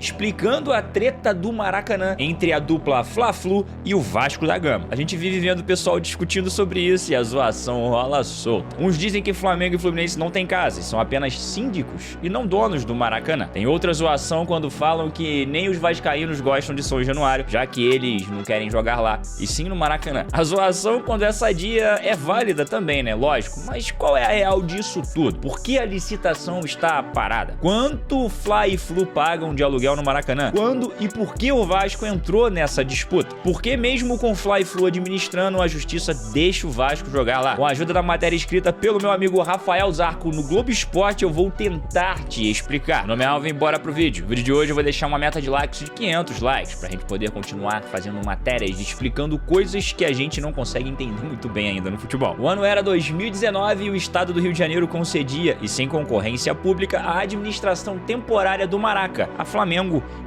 explicando a treta do Maracanã entre a dupla Fla-Flu e o Vasco da Gama. A gente vive vendo o pessoal discutindo sobre isso e a zoação rola solta. Uns dizem que Flamengo e Fluminense não têm casa, são apenas síndicos e não donos do Maracanã. Tem outra zoação quando falam que nem os vascaínos gostam de São Januário, já que eles não querem jogar lá, e sim no Maracanã. A zoação quando é sadia é válida também, né? Lógico, mas qual é a real disso tudo? Por que a licitação está parada? Quanto Fla e Flu pagam de aluguel no Maracanã? Quando e por que o Vasco entrou nessa disputa? Por que mesmo com Fla e Flu administrando, a justiça deixa o Vasco jogar lá? Com a ajuda da matéria escrita pelo meu amigo Rafael Zarco no Globo Esporte, eu vou tentar te explicar. Meu nome é Alvin, bora pro vídeo. No vídeo de hoje eu vou deixar uma meta de likes de 500 likes, pra gente poder continuar fazendo matérias explicando coisas que a gente não consegue entender muito bem ainda no futebol. O ano era 2019 e o estado do Rio de Janeiro concedia, e sem concorrência pública, a administração temporária do Maraca, a Flamengo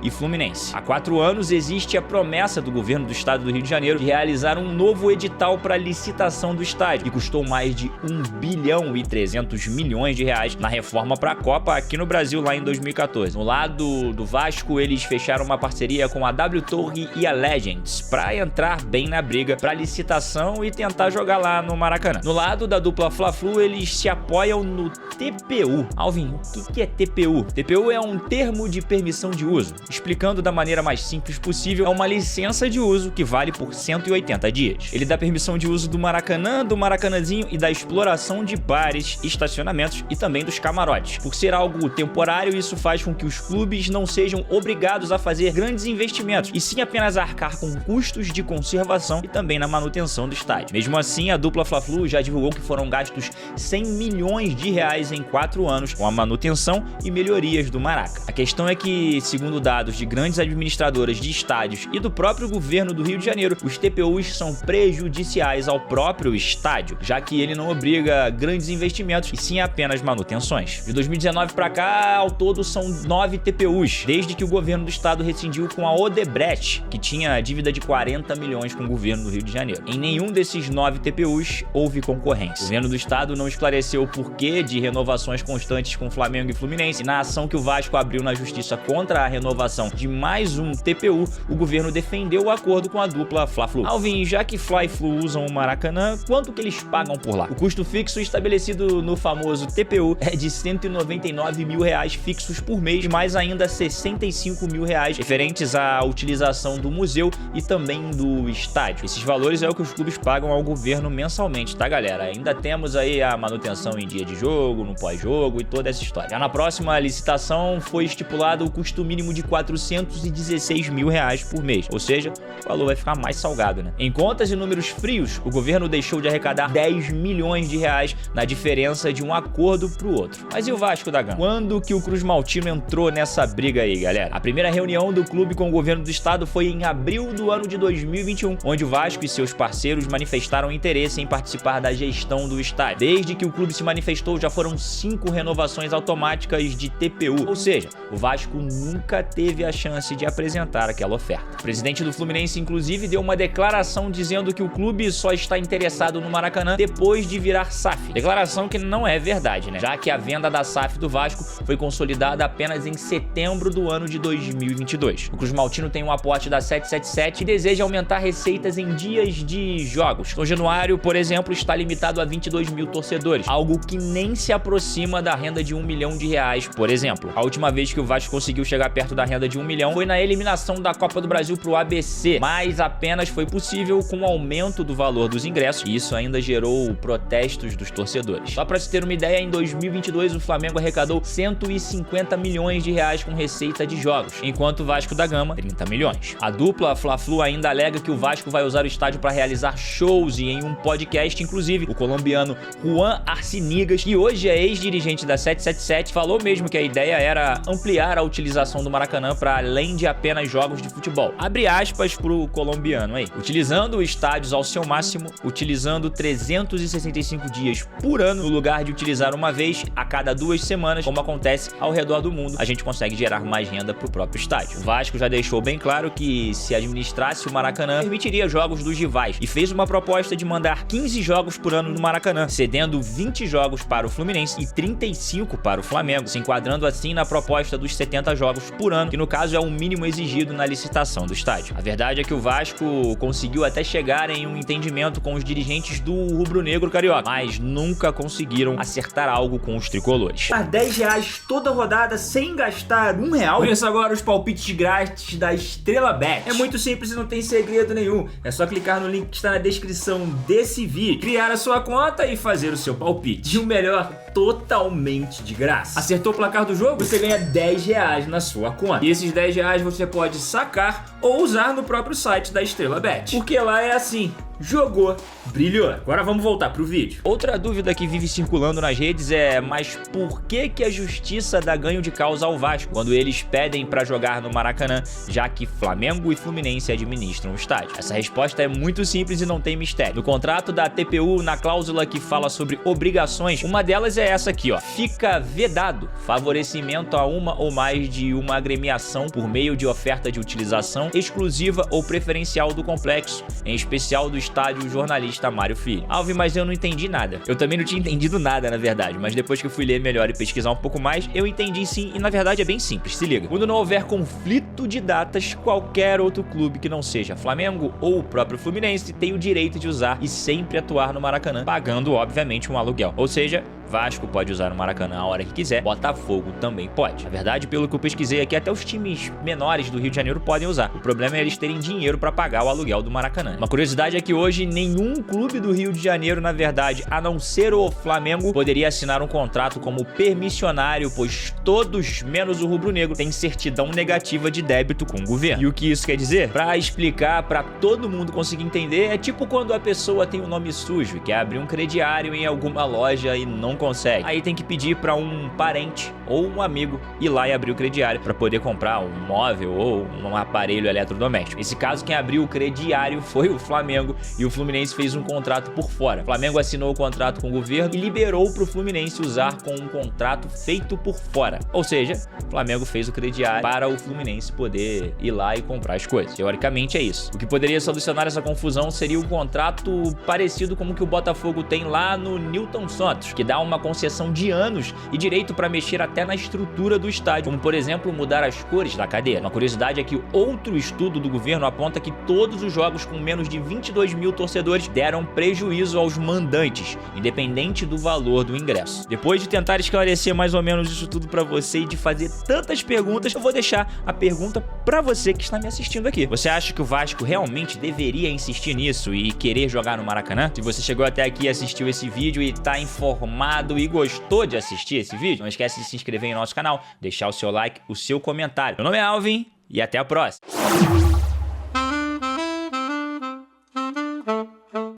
e Fluminense. Há 4 anos existe a promessa do governo do estado do Rio de Janeiro de realizar um novo edital para licitação do estádio, que custou mais de 1 bilhão e 300 milhões de reais na reforma para a Copa aqui no Brasil lá em 2014. No lado do Vasco, eles fecharam uma parceria com a W Torre e a Legends para entrar bem na briga para licitação e tentar jogar lá no Maracanã. No lado da dupla Fla-Flu, eles se apoiam no TPU. Alvin, o que é TPU? TPU é um termo de permissão de uso. Explicando da maneira mais simples possível, é uma licença de uso que vale por 180 dias. Ele dá permissão de uso do Maracanã, do Maracanãzinho e da exploração de bares, estacionamentos e também dos camarotes. Por ser algo temporário, isso faz com que os clubes não sejam obrigados a fazer grandes investimentos, e sim apenas arcar com custos de conservação e também na manutenção do estádio. Mesmo assim, a dupla Fla-Flu já divulgou que foram gastos 100 milhões de reais em 4 anos com a manutenção e melhorias do Maraca. A questão é que, segundo dados de grandes administradoras de estádios e do próprio governo do Rio de Janeiro, os TPUs são prejudiciais ao próprio estádio, já que ele não obriga grandes investimentos e sim apenas manutenções. De 2019 para cá, ao todo são 9 TPUs, desde que o governo do estado rescindiu com a Odebrecht, que tinha dívida de 40 milhões com o governo do Rio de Janeiro. Em nenhum desses 9 TPUs houve concorrência. O governo do estado não esclareceu o porquê de renovações constantes com Flamengo e Fluminense. Na ação que o Vasco abriu na justiça contra a renovação de mais um TPU, o governo defendeu o acordo com a dupla Fla-Flu. Alvin, já que Fla e Flu usam o Maracanã, quanto que eles pagam por lá? O custo fixo estabelecido no famoso TPU é de 199 mil reais fixos por mês, mais ainda 65 mil reais referentes à utilização do museu e também do estádio. Esses valores é o que os clubes pagam ao governo mensalmente, tá, galera? Ainda temos aí a manutenção em dia de jogo, no pós-jogo e toda essa história. Já na próxima licitação foi estipulado o custo mínimo de 416 mil reais por mês, ou seja, o valor vai ficar mais salgado, né? Em contas e números frios, o governo deixou de arrecadar 10 milhões de reais na diferença de um acordo pro outro. Mas e o Vasco da Gama? Quando que o Cruz Maltino entrou nessa briga aí, galera? A primeira reunião do clube com o governo do estado foi em abril do ano de 2021, onde o Vasco e seus parceiros manifestaram interesse em participar da gestão do estádio. Desde que o clube se manifestou, já foram 5 renovações automáticas de TPU, ou seja, o Vasco nunca teve a chance de apresentar aquela oferta. O presidente do Fluminense, inclusive, deu uma declaração dizendo que o clube só está interessado no Maracanã depois de virar SAF. Declaração que não é verdade, né? Já que a venda da SAF do Vasco foi consolidada apenas em setembro do ano de 2022. O Cruz Maltino tem um aporte da 777 e deseja aumentar receitas em dias de jogos. São Januário, por exemplo, está limitado a 22 mil torcedores, algo que nem se aproxima da renda de 1 milhão de reais, por exemplo. A última vez que o Vasco conseguiu chegar perto da renda de 1 milhão foi na eliminação da Copa do Brasil pro ABC, mas apenas foi possível com o aumento do valor dos ingressos, e isso ainda gerou protestos dos torcedores. Só para se ter uma ideia, em 2022 o Flamengo arrecadou 150 milhões de reais com receita de jogos, enquanto o Vasco da Gama 30 milhões. A dupla Fla-Flu ainda alega que o Vasco vai usar o estádio para realizar shows, e em um podcast, inclusive, o colombiano Juan Arcinigas, que hoje é ex-dirigente da 777, falou mesmo que a ideia era ampliar a utilização do Maracanã para além de apenas jogos de futebol. Abre aspas pro colombiano aí. Utilizando estádios ao seu máximo, utilizando 365 dias por ano, no lugar de utilizar uma vez a cada 2 semanas, como acontece ao redor do mundo, a gente consegue gerar mais renda pro próprio estádio. O Vasco já deixou bem claro que, se administrasse o Maracanã, permitiria jogos dos rivais e fez uma proposta de mandar 15 jogos por ano no Maracanã, cedendo 20 jogos para o Fluminense e 35 para o Flamengo, se enquadrando assim na proposta dos 70 jogos jogos por ano, que no caso é o mínimo exigido na licitação do estádio. A verdade é que o Vasco conseguiu até chegar em um entendimento com os dirigentes do rubro-negro carioca, mas nunca conseguiram acertar algo com os tricolores. Por R$10 toda rodada sem gastar R$1. Conheça agora os palpites grátis da Estrela Bet. É muito simples e não tem segredo nenhum. É só clicar no link que está na descrição desse vídeo, criar a sua conta e fazer o seu palpite. E o melhor, totalmente de graça. Acertou o placar do jogo? Você ganha R$10 na sua conta. E esses R$10 você pode sacar ou usar no próprio site da Estrela Bet. Porque lá é assim: jogou, brilhou. Agora vamos voltar pro vídeo. Outra dúvida que vive circulando nas redes é: mas por que a justiça dá ganho de causa ao Vasco quando eles pedem pra jogar no Maracanã, já que Flamengo e Fluminense administram o estádio? Essa resposta é muito simples e não tem mistério. No contrato da TPU, na cláusula que fala sobre obrigações, uma delas é essa aqui, ó: fica vedado favorecimento a uma ou mais de uma agremiação por meio de oferta de utilização exclusiva ou preferencial do complexo, em especial do estádio jornalista Mário Filho. Alvin, mas eu não entendi nada. Eu também não tinha entendido nada, na verdade, mas depois que eu fui ler melhor e pesquisar um pouco mais, eu entendi sim, e na verdade é bem simples, se liga. Quando não houver conflito de datas, qualquer outro clube que não seja Flamengo ou o próprio Fluminense tem o direito de usar e sempre atuar no Maracanã, pagando obviamente um aluguel. Ou seja, Vasco pode usar o Maracanã a hora que quiser, Botafogo também pode. Na verdade, pelo que eu pesquisei aqui, até os times menores do Rio de Janeiro podem usar. O problema é eles terem dinheiro para pagar o aluguel do Maracanã. Uma curiosidade é que hoje nenhum clube do Rio de Janeiro, na verdade, a não ser o Flamengo, poderia assinar um contrato como permissionário, pois todos, menos o rubro-negro, têm certidão negativa de débito com o governo. E o que isso quer dizer? Para explicar, para todo mundo conseguir entender, é tipo quando a pessoa tem um nome sujo e quer abrir um crediário em alguma loja e não consegue. Aí tem que pedir para um parente ou um amigo ir lá e abrir o crediário para poder comprar um móvel ou um aparelho eletrodoméstico. Nesse caso, quem abriu o crediário foi o Flamengo e o Fluminense fez um contrato por fora. O Flamengo assinou o contrato com o governo e liberou para o Fluminense usar com um contrato feito por fora. Ou seja, o Flamengo fez o crediário para o Fluminense poder ir lá e comprar as coisas. Teoricamente é isso. O que poderia solucionar essa confusão seria um contrato parecido com o que o Botafogo tem lá no Newton Santos, que dá uma concessão de anos e direito para mexer até na estrutura do estádio, como por exemplo mudar as cores da cadeira. Uma curiosidade é que outro estudo do governo aponta que todos os jogos com menos de 22 mil torcedores deram prejuízo aos mandantes, independente do valor do ingresso. Depois de tentar esclarecer mais ou menos isso tudo para você e de fazer tantas perguntas, eu vou deixar a pergunta para você que está me assistindo aqui. Você acha que o Vasco realmente deveria insistir nisso e querer jogar no Maracanã? Se você chegou até aqui e assistiu esse vídeo e está informado e gostou de assistir esse vídeo, não esquece de se inscrever em nosso canal, deixar o seu like, o seu comentário. Meu nome é Alvin e até a próxima.